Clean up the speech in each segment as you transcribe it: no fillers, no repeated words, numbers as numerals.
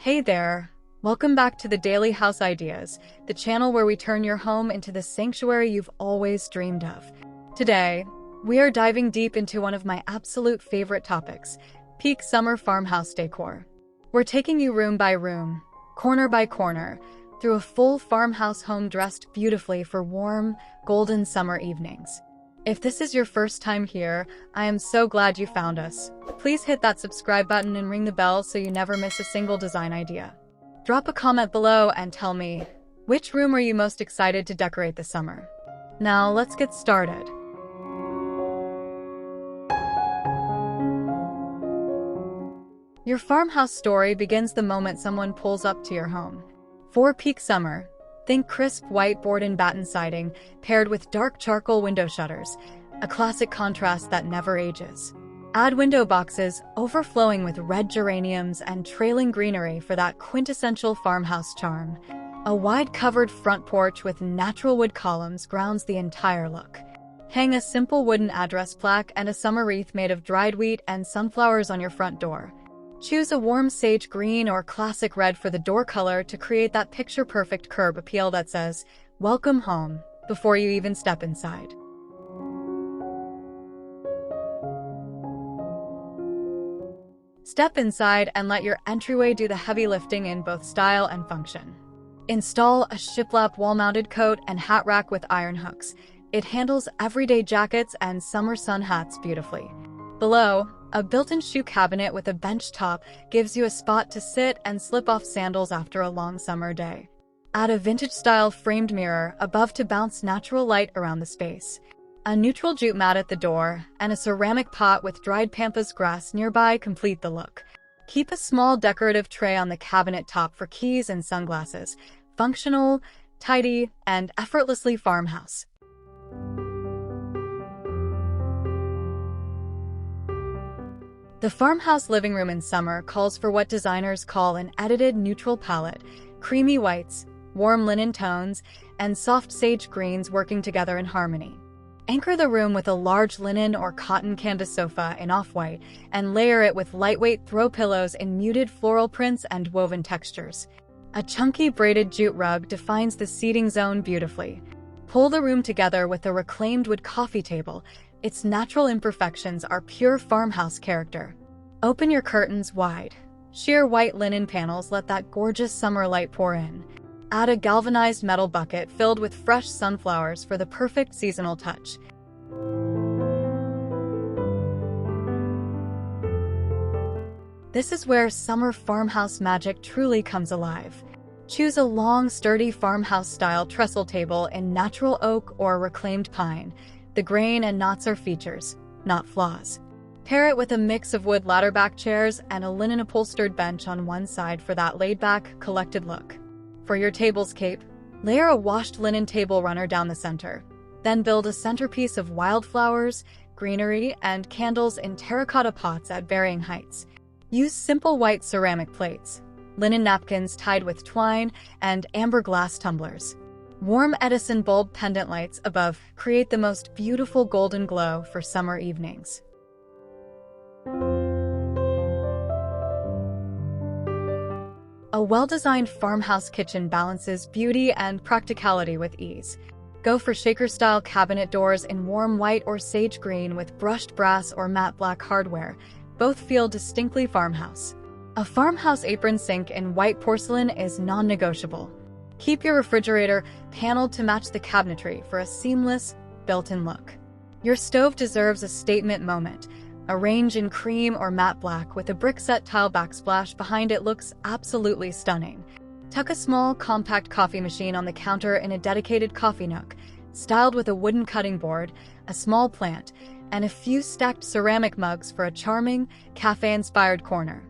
Hey there! Welcome back to the Daily House Ideas, the channel where we turn your home into the sanctuary you've always dreamed of. Today, we are diving deep into one of my absolute favorite topics, peak summer farmhouse decor. We're taking you room by room, corner by corner, through a full farmhouse home dressed beautifully for warm, golden summer evenings. If this is your first time here, I am so glad you found us. Please hit that subscribe button and ring the bell so you never miss a single design idea. Drop a comment below and tell me, which room are you most excited to decorate this summer? Now let's get started. Your farmhouse story begins the moment someone pulls up to your home. For peak summer, think crisp white board and batten siding paired with dark charcoal window shutters, a classic contrast that never ages. Add window boxes overflowing with red geraniums and trailing greenery for that quintessential farmhouse charm. A wide covered front porch with natural wood columns grounds the entire look. Hang a simple wooden address plaque and a summer wreath made of dried wheat and sunflowers on your front door. Choose a warm sage green or classic red for the door color to create that picture-perfect curb appeal that says, "Welcome home," before you even step inside. Step inside and let your entryway do the heavy lifting in both style and function. Install a shiplap wall-mounted coat and hat rack with iron hooks. It handles everyday jackets and summer sun hats beautifully. Below, a built-in shoe cabinet with a bench top gives you a spot to sit and slip off sandals after a long summer day. Add a vintage-style framed mirror above to bounce natural light around the space. A neutral jute mat at the door and a ceramic pot with dried pampas grass nearby complete the look. Keep a small decorative tray on the cabinet top for keys and sunglasses. Functional, tidy, and effortlessly farmhouse. The farmhouse living room in summer calls for what designers call an edited neutral palette, creamy whites, warm linen tones, and soft sage greens working together in harmony. Anchor the room with a large linen or cotton canvas sofa in off-white and layer it with lightweight throw pillows in muted floral prints and woven textures. A chunky braided jute rug defines the seating zone beautifully. Pull the room together with a reclaimed wood coffee table. Its natural imperfections are pure farmhouse character. Open your curtains wide. Sheer white linen panels let that gorgeous summer light pour in. Add a galvanized metal bucket filled with fresh sunflowers for the perfect seasonal touch. This is where summer farmhouse magic truly comes alive. Choose a long, sturdy farmhouse-style trestle table in natural oak or reclaimed pine. The grain and knots are features, not flaws. Pair it with a mix of wood ladderback chairs and a linen upholstered bench on one side for that laid-back, collected look. For your table's cape, layer a washed linen table runner down the center. Then build a centerpiece of wildflowers, greenery, and candles in terracotta pots at varying heights. Use simple white ceramic plates, linen napkins tied with twine, and amber glass tumblers. Warm Edison bulb pendant lights above create the most beautiful golden glow for summer evenings. A well-designed farmhouse kitchen balances beauty and practicality with ease. Go for shaker-style cabinet doors in warm white or sage green with brushed brass or matte black hardware. Both feel distinctly farmhouse. A farmhouse apron sink in white porcelain is non-negotiable. Keep your refrigerator paneled to match the cabinetry for a seamless, built-in look. Your stove deserves a statement moment. Arrange in cream or matte black with a brick-set tile backsplash behind it looks absolutely stunning. Tuck a small, compact coffee machine on the counter in a dedicated coffee nook, styled with a wooden cutting board, a small plant, and a few stacked ceramic mugs for a charming, cafe-inspired corner.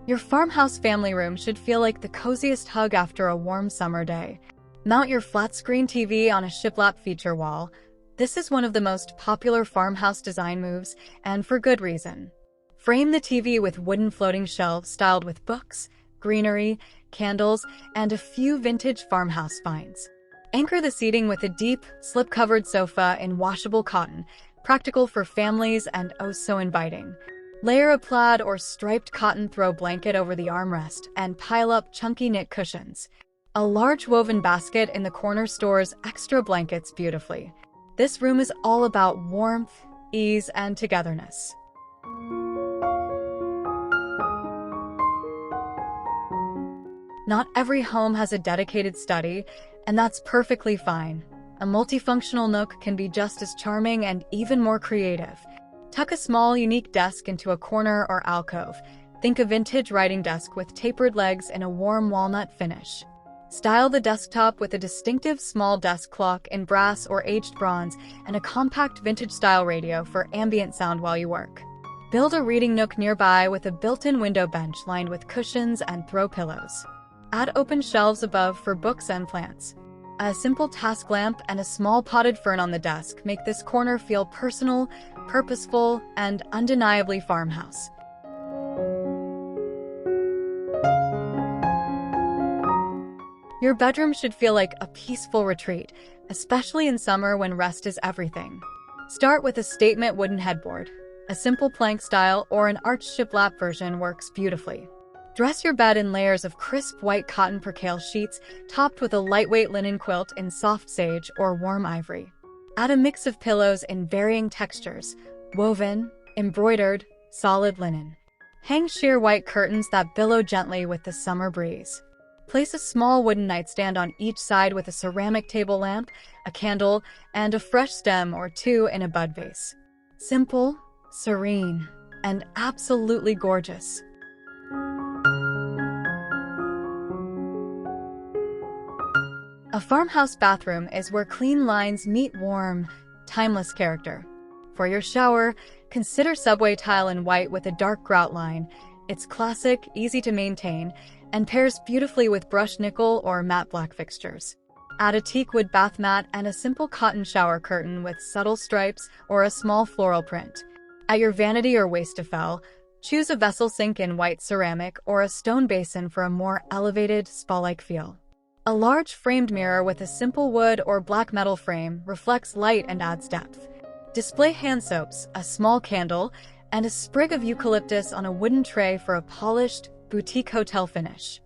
Your farmhouse family room should feel like the coziest hug after a warm summer day. Mount your flat-screen TV on a shiplap feature wall. This is one of the most popular farmhouse design moves, and for good reason. Frame the TV with wooden floating shelves styled with books, greenery, candles, and a few vintage farmhouse finds. Anchor the seating with a deep, slip-covered sofa in washable cotton. practical for families and oh so inviting. Layer a plaid or striped cotton throw blanket over the armrest and pile up chunky knit cushions. A large woven basket in the corner stores extra blankets beautifully. This room is all about warmth, ease, and togetherness. Not every home has a dedicated study, and that's perfectly fine. A multifunctional nook can be just as charming and even more creative. Tuck a small, unique desk into a corner or alcove. Think a vintage writing desk with tapered legs and a warm walnut finish. Style the desktop with a distinctive small desk clock in brass or aged bronze and a compact vintage-style radio for ambient sound while you work. Build a reading nook nearby with a built-in window bench lined with cushions and throw pillows. Add open shelves above for books and plants. A simple task lamp and a small potted fern on the desk make this corner feel personal, purposeful, and undeniably farmhouse. Your bedroom should feel like a peaceful retreat, especially in summer when rest is everything. Start with a statement wooden headboard. A simple plank style or an arched shiplap version works beautifully. Dress your bed in layers of crisp white cotton percale sheets topped with a lightweight linen quilt in soft sage or warm ivory. Add a mix of pillows in varying textures, woven, embroidered, solid linen. Hang sheer white curtains that billow gently with the summer breeze. Place a small wooden nightstand on each side with a ceramic table lamp, a candle, and a fresh stem or two in a bud vase. Simple, serene, and absolutely gorgeous. A farmhouse bathroom is where clean lines meet warm, timeless character. For your shower, consider subway tile in white with a dark grout line. It's classic, easy to maintain, and pairs beautifully with brushed nickel or matte black fixtures. Add a teak wood bath mat and a simple cotton shower curtain with subtle stripes or a small floral print. At your vanity or wastafel, choose a vessel sink in white ceramic or a stone basin for a more elevated, spa-like feel. A large framed mirror with a simple wood or black metal frame reflects light and adds depth. Display hand soaps, a small candle, and a sprig of eucalyptus on a wooden tray for a polished, boutique hotel finish.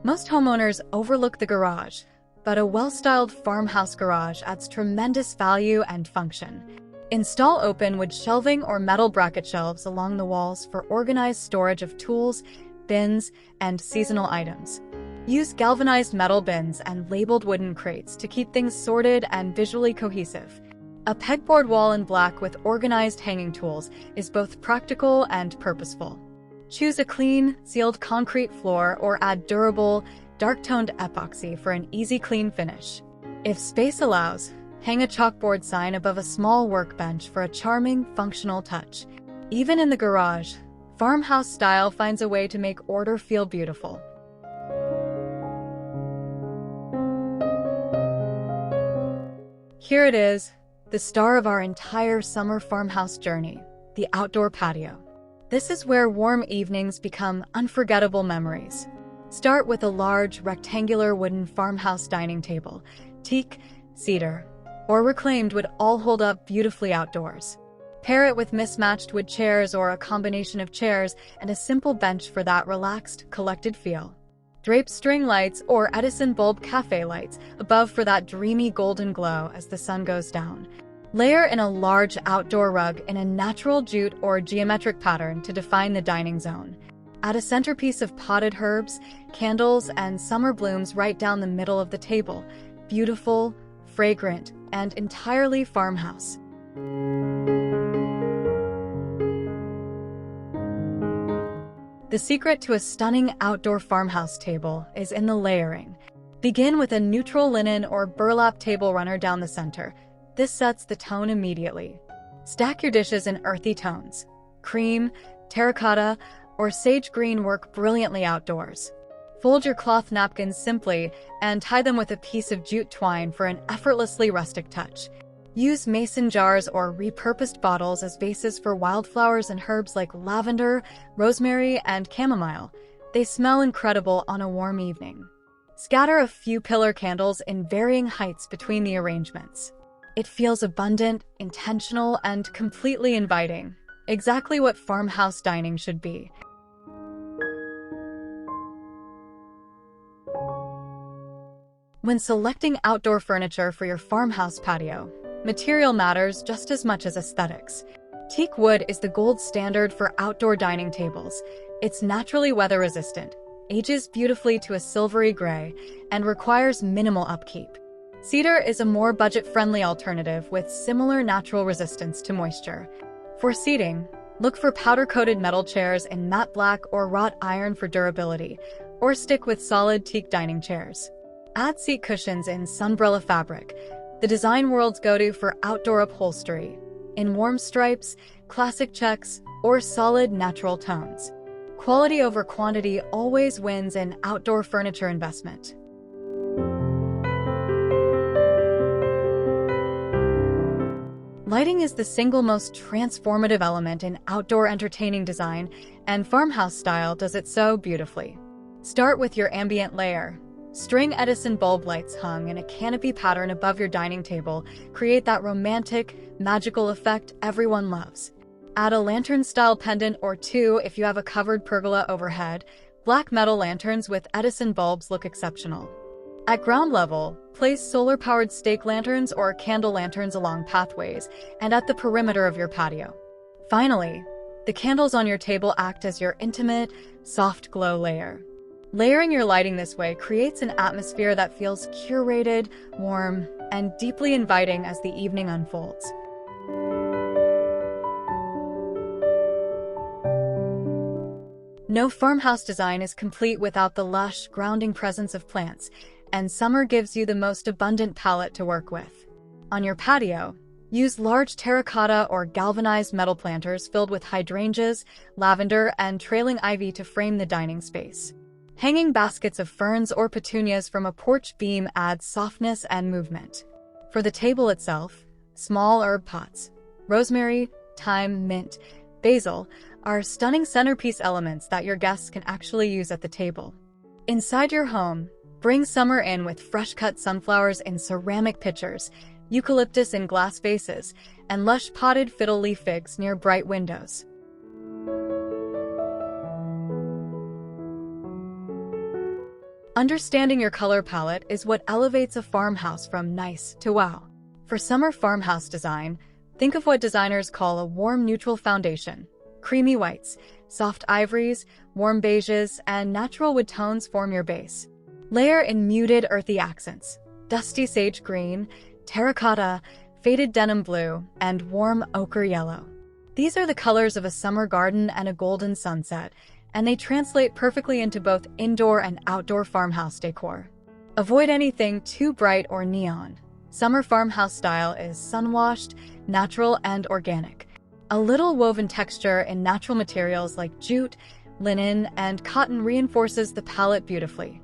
Most homeowners overlook the garage, but a well-styled farmhouse garage adds tremendous value and function. Install open wood shelving or metal bracket shelves along the walls for organized storage of tools, bins, and seasonal items. Use galvanized metal bins and labeled wooden crates to keep things sorted and visually cohesive. A pegboard wall in black with organized hanging tools is both practical and purposeful. Choose a clean, sealed concrete floor or add durable, dark-toned epoxy for an easy clean finish. If space allows, hang a chalkboard sign above a small workbench for a charming, functional touch. Even in the garage, farmhouse style finds a way to make order feel beautiful. Here it is, the star of our entire summer farmhouse journey, the outdoor patio. This is where warm evenings become unforgettable memories. Start with a large, rectangular wooden farmhouse dining table. Teak, cedar, or reclaimed would all hold up beautifully outdoors. Pair it with mismatched wood chairs or a combination of chairs and a simple bench for that relaxed, collected feel. Drape string lights or Edison bulb cafe lights above for that dreamy golden glow as the sun goes down. Layer in a large outdoor rug in a natural jute or geometric pattern to define the dining zone. Add a centerpiece of potted herbs, candles, and summer blooms right down the middle of the table. Beautiful, fragrant, and entirely farmhouse. The secret to a stunning outdoor farmhouse table is in the layering. Begin with a neutral linen or burlap table runner down the center. This sets the tone immediately. Stack your dishes in earthy tones. Cream, terracotta, or sage green work brilliantly outdoors. Fold your cloth napkins simply and tie them with a piece of jute twine for an effortlessly rustic touch. Use mason jars or repurposed bottles as vases for wildflowers and herbs like lavender, rosemary, and chamomile. They smell incredible on a warm evening. Scatter a few pillar candles in varying heights between the arrangements. It feels abundant, intentional, and completely inviting. Exactly what farmhouse dining should be. When selecting outdoor furniture for your farmhouse patio, material matters just as much as aesthetics. Teak wood is the gold standard for outdoor dining tables. It's naturally weather-resistant, ages beautifully to a silvery gray, and requires minimal upkeep. Cedar is a more budget-friendly alternative with similar natural resistance to moisture. For seating, look for powder-coated metal chairs in matte black or wrought iron for durability, or stick with solid teak dining chairs. Add seat cushions in sunbrella fabric, the design world's go-to for outdoor upholstery, in warm stripes, classic checks, or solid natural tones. Quality over quantity always wins in outdoor furniture investment. Lighting is the single most transformative element in outdoor entertaining design, and farmhouse style does it so beautifully. Start with your ambient layer. String Edison bulb lights hung in a canopy pattern above your dining table create that romantic, magical effect everyone loves. Add a lantern-style pendant or two if you have a covered pergola overhead. Black metal lanterns with Edison bulbs look exceptional. At ground level, place solar-powered stake lanterns or candle lanterns along pathways and at the perimeter of your patio. Finally, the candles on your table act as your intimate, soft glow layer. Layering your lighting this way creates an atmosphere that feels curated, warm, and deeply inviting as the evening unfolds. No farmhouse design is complete without the lush, grounding presence of plants, and summer gives you the most abundant palette to work with. On your patio, use large terracotta or galvanized metal planters filled with hydrangeas, lavender, and trailing ivy to frame the dining space. Hanging baskets of ferns or petunias from a porch beam add softness and movement. For the table itself, small herb pots, rosemary, thyme, mint, basil, are stunning centerpiece elements that your guests can actually use at the table. Inside your home, bring summer in with fresh-cut sunflowers in ceramic pitchers, eucalyptus in glass vases, and lush potted fiddle leaf figs near bright windows. Understanding your color palette is what elevates a farmhouse from nice to wow. For summer farmhouse design, think of what designers call a warm neutral foundation. Creamy whites, soft ivories, warm beiges, and natural wood tones form your base. Layer in muted earthy accents, dusty sage green, terracotta, faded denim blue, and warm ochre yellow. These are the colors of a summer garden and a golden sunset, and they translate perfectly into both indoor and outdoor farmhouse decor. Avoid anything too bright or neon. Summer farmhouse style is sun-washed, natural, and organic. A little woven texture in natural materials like jute, linen, and cotton reinforces the palette beautifully.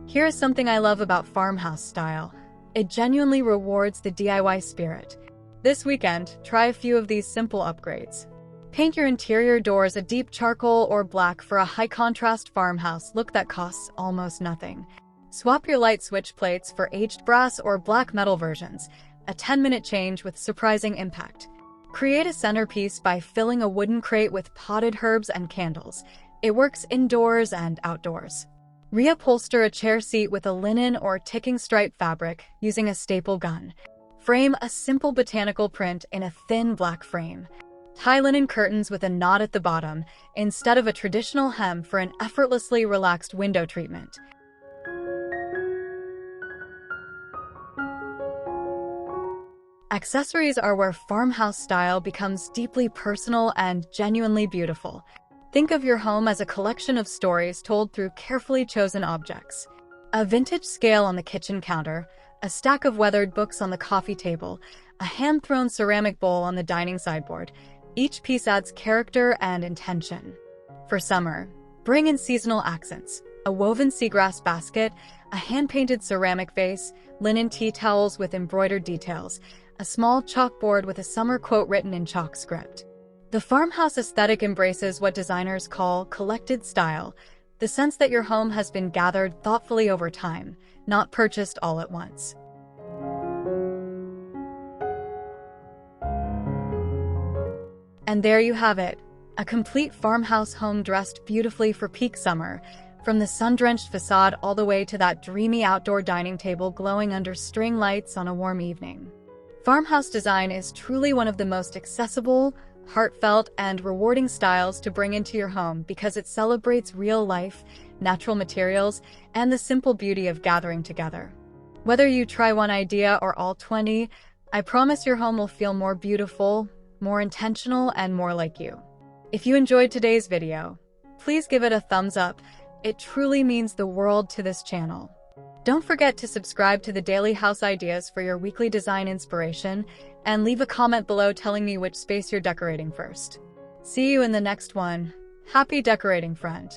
Here is something I love about farmhouse style. It genuinely rewards the DIY spirit. This weekend, try a few of these simple upgrades. Paint your interior doors a deep charcoal or black for a high-contrast farmhouse look that costs almost nothing. Swap your light switch plates for aged brass or black metal versions, a 10-minute change with surprising impact. Create a centerpiece by filling a wooden crate with potted herbs and candles. It works indoors and outdoors. Reupholster a chair seat with a linen or ticking stripe fabric using a staple gun. Frame a simple botanical print in a thin black frame. Tie linen curtains with a knot at the bottom instead of a traditional hem for an effortlessly relaxed window treatment. Accessories are where farmhouse style becomes deeply personal and genuinely beautiful. Think of your home as a collection of stories told through carefully chosen objects. A vintage scale on the kitchen counter, a stack of weathered books on the coffee table, a hand-thrown ceramic bowl on the dining sideboard. Each piece adds character and intention. For summer, bring in seasonal accents, a woven seagrass basket, a hand-painted ceramic vase, linen tea towels with embroidered details, a small chalkboard with a summer quote written in chalk script. The farmhouse aesthetic embraces what designers call collected style, the sense that your home has been gathered thoughtfully over time, not purchased all at once. And there you have it, a complete farmhouse home dressed beautifully for peak summer, from the sun-drenched facade all the way to that dreamy outdoor dining table glowing under string lights on a warm evening. Farmhouse design is truly one of the most accessible, heartfelt, and rewarding styles to bring into your home because it celebrates real life, natural materials, and the simple beauty of gathering together. Whether you try one idea or all 20, I promise your home will feel more beautiful, more intentional, and more like you. If you enjoyed today's video, please give it a thumbs up. It truly means the world to this channel. Don't forget to subscribe to the Daily House Ideas for your weekly design inspiration, and leave a comment below telling me which space you're decorating first. See you in the next one. Happy decorating, friend.